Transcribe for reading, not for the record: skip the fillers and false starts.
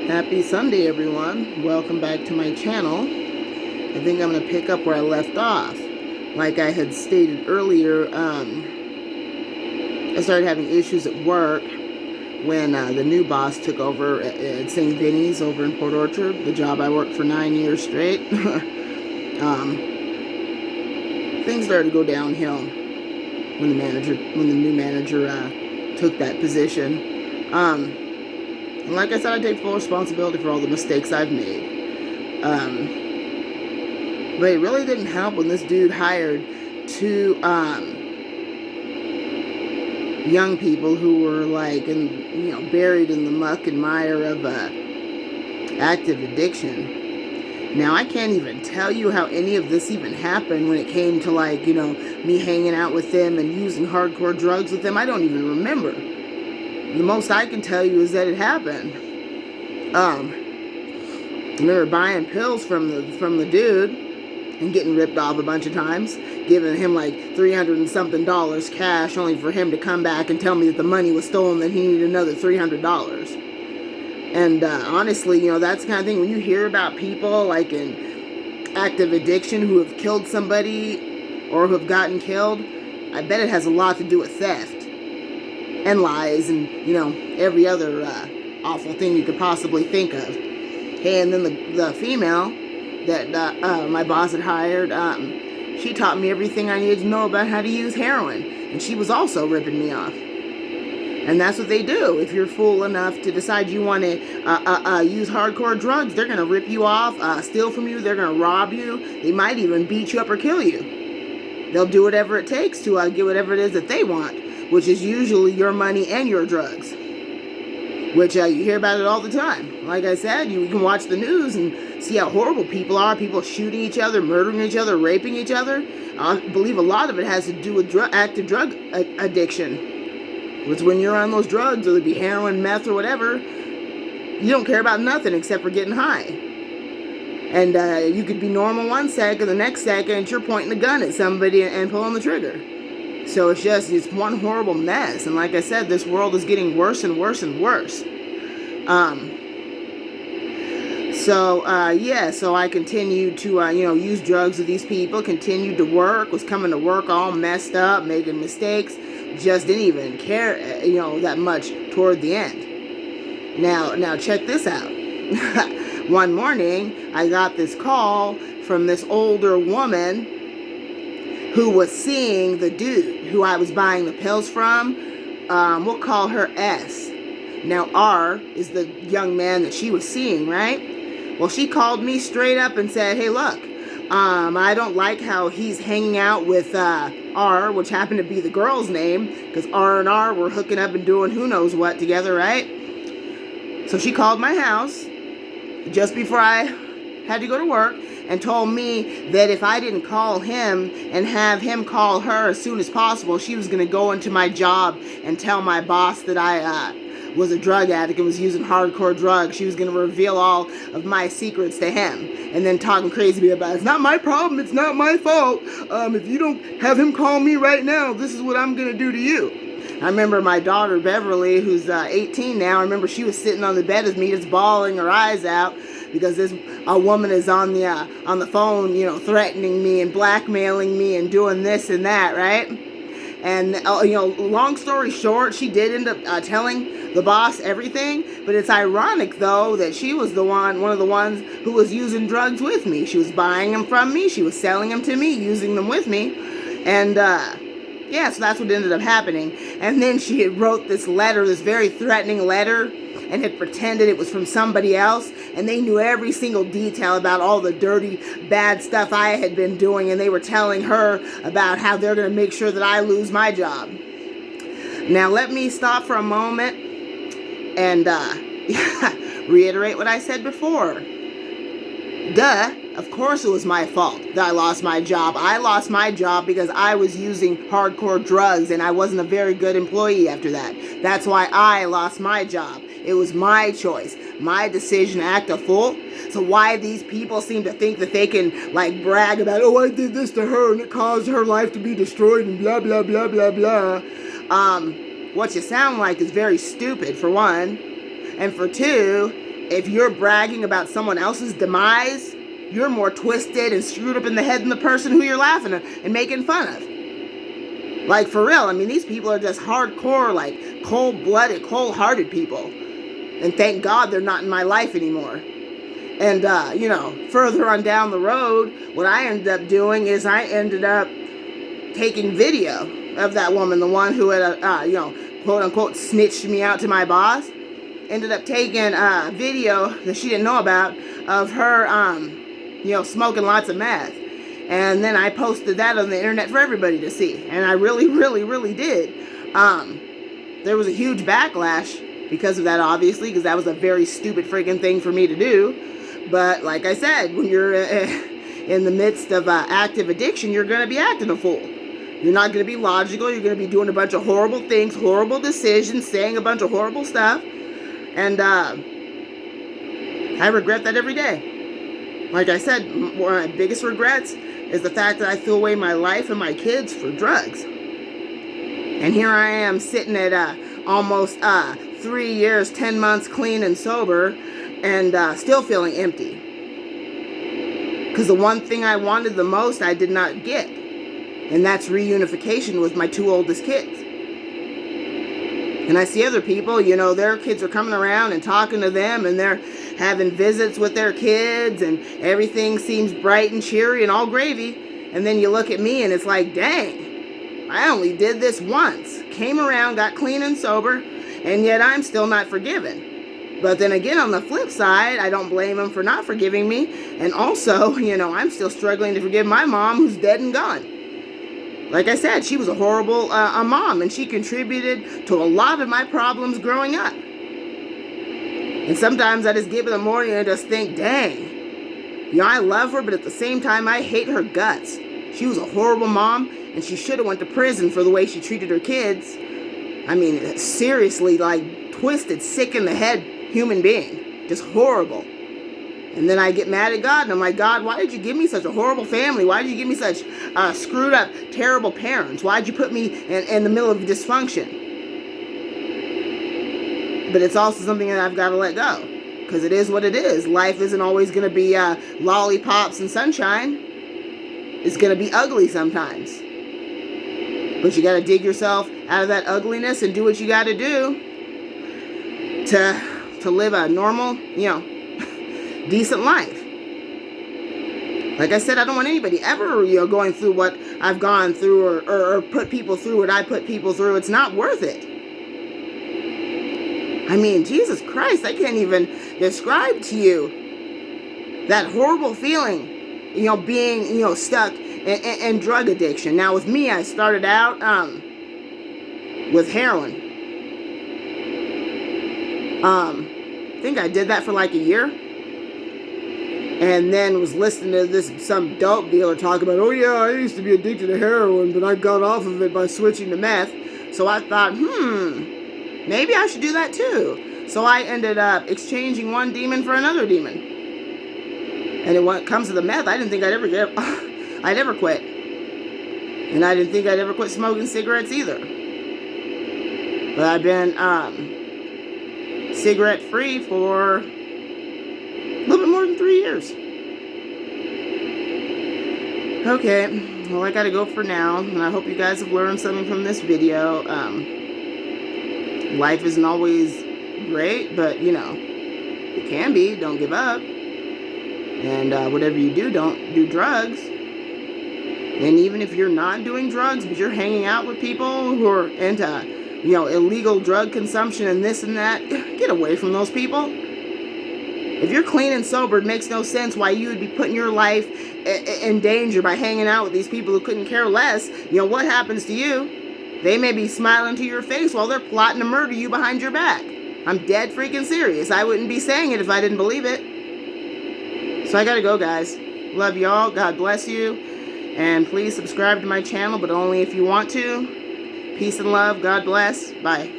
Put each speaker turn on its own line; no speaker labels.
Happy Sunday, everyone. Welcome back to my channel. I think I'm going to pick up where I left off. Like I had stated earlier, I started having issues at work when the new boss took over at St. Vinny's over in Port Orchard, the job I worked for 9 years straight. Things started to go downhill when the new manager took that position. And like I said, I take full responsibility for all the mistakes I've made. But it really didn't help when this dude hired two young people who were buried in the muck and mire of active addiction. Now, I can't even tell you how any of this even happened when it came to me hanging out with them and using hardcore drugs with them. I don't even remember. The most I can tell you is that it happened. I remember buying pills from the dude and getting ripped off a bunch of times, giving him like $300 and something cash, only for him to come back and tell me that the money was stolen, that he needed another $300. And honestly, that's the kind of thing when you hear about people like in active addiction who have killed somebody or who have gotten killed, I bet it has a lot to do with theft and lies and, every other awful thing you could possibly think of. Hey, and then the female that my boss had hired, she taught me everything I needed to know about how to use heroin. And she was also ripping me off. And that's what they do. If you're fool enough to decide you want to use hardcore drugs, they're going to rip you off, steal from you, they're going to rob you. They might even beat you up or kill you. They'll do whatever it takes to get whatever it is that they want, which is usually your money and your drugs, which you hear about it all the time. Like I said, you can watch the news and see how horrible people are, people shooting each other, murdering each other, raping each other. I believe a lot of it has to do with active drug addiction. It's when you're on those drugs, whether it be heroin, meth, or whatever, you don't care about nothing except for getting high. And you could be normal one second, the next second you're pointing the gun at somebody and pulling the trigger. So it's one horrible mess. And like I said, this world is getting worse and worse and worse. So I continued to, use drugs with these people, continued to work, was coming to work all messed up, making mistakes, just didn't even care, that much toward the end. Now check this out. One morning, I got this call from this older woman who was seeing the dude who I was buying the pills from. We'll call her S. Now, R is the young man that she was seeing, right? Well, she called me straight up and said, hey, look, I don't like how he's hanging out with R, which happened to be the girl's name, because R and R were hooking up and doing who knows what together, right? So she called my house just before I had to go to work and told me that if I didn't call him and have him call her as soon as possible, she was going to go into my job and tell my boss that I was a drug addict and was using hardcore drugs. She was going to reveal all of my secrets to him and then talking crazy to me about, it's not my problem, it's not my fault. If you don't have him call me right now, this is what I'm going to do to you. I remember my daughter Beverly, who's 18 now, I remember she was sitting on the bed with me just bawling her eyes out because a woman is on the phone, threatening me and blackmailing me and doing this and that, right? And, long story short, she did end up telling the boss everything. But it's ironic, though, that she was one of the ones who was using drugs with me. She was buying them from me. She was selling them to me, using them with me. And, so that's what ended up happening. And then she had wrote this letter, this very threatening letter, and had pretended it was from somebody else, and they knew every single detail about all the dirty, bad stuff I had been doing, and they were telling her about how they're going to make sure that I lose my job. Now, let me stop for a moment and reiterate what I said before. Duh, of course it was my fault that I lost my job. I lost my job because I was using hardcore drugs, and I wasn't a very good employee after that. That's why I lost my job. It was my choice, my decision to act a fool. So why these people seem to think that they can brag about, oh, I did this to her and it caused her life to be destroyed and blah, blah, blah, blah, blah. What you sound like is very stupid, for one. And for two, if you're bragging about someone else's demise, you're more twisted and screwed up in the head than the person who you're laughing at and making fun of. Like, for real, I mean, these people are just hardcore, like, cold-blooded, cold-hearted people. And thank God they're not in my life anymore. And, you know, further on down the road, what I ended up doing is I ended up taking video of that woman, the one who had, you know, quote-unquote, snitched me out to my boss. Ended up taking a video that she didn't know about of her, you know, smoking lots of meth. And then I posted that on the internet for everybody to see. And I really, really, really did. There was a huge backlash because of that, obviously, because that was a very stupid freaking thing for me to do. But like I said, when you're in the midst of active addiction, you're going to be acting a fool. You're not going to be logical. You're going to be doing a bunch of horrible things, horrible decisions, saying a bunch of horrible stuff. And I regret that every day. Like I said, one of my biggest regrets is the fact that I threw away my life and my kids for drugs. And here I am sitting at almost 3 years, 10 months clean and sober, and still feeling empty. Because the one thing I wanted the most, I did not get. And that's reunification with my 2 oldest kids. And I see other people, you know, their kids are coming around and talking to them, and they're having visits with their kids, and everything seems bright and cheery and all gravy. And then you look at me and it's like, dang, I only did this once. Came around, got clean and sober, and yet I'm still not forgiven. But then again, on the flip side, I don't blame them for not forgiving me. And also, you know, I'm still struggling to forgive my mom, who's dead and gone. Like I said, she was a horrible mom, and she contributed to a lot of my problems growing up. And sometimes I just get up in the morning and just think, dang, you know, I love her, but at the same time, I hate her guts. She was a horrible mom, and she should have went to prison for the way she treated her kids. I mean, seriously, like, twisted, sick in the head human being. Just horrible. And then I get mad at God, and I'm like, God, why did you give me such a horrible family? Why did you give me such screwed up, terrible parents? Why did you put me in the middle of dysfunction? But it's also something that I've got to let go, because it is what it is. Life isn't always going to be lollipops and sunshine. It's going to be ugly sometimes. But you got to dig yourself out of that ugliness and do what you got to do to live a normal, you know, decent life. Like I said, I don't want anybody ever, you know, going through what I've gone through, or put people through what I put people through. It's not worth it. I mean, Jesus Christ, I can't even describe to you that horrible feeling, you know, being, you know, stuck in drug addiction. Now, with me, I started out with heroin. I think I did that for like a year. And then was listening to some dope dealer talk about, oh yeah, I used to be addicted to heroin, but I got off of it by switching to meth. So I thought, maybe I should do that too. So I ended up exchanging one demon for another demon. And when it comes to the meth, I didn't think I'd ever quit. And I didn't think I'd ever quit smoking cigarettes either. But I've been cigarette free for a little bit more than 3 years. Okay, well, I gotta go for now, and I hope you guys have learned something from this video. Life isn't always great, but, you know, it can be. Don't give up. And whatever you do, don't do drugs. And even if you're not doing drugs, but you're hanging out with people who are into, you know, illegal drug consumption and this and that, get away from those people. If you're clean and sober, it makes no sense why you would be putting your life in danger by hanging out with these people who couldn't care less. You know, what happens to you? They may be smiling to your face while they're plotting to murder you behind your back. I'm dead freaking serious. I wouldn't be saying it if I didn't believe it. So I gotta go, guys. Love y'all. God bless you. And please subscribe to my channel, but only if you want to. Peace and love. God bless. Bye.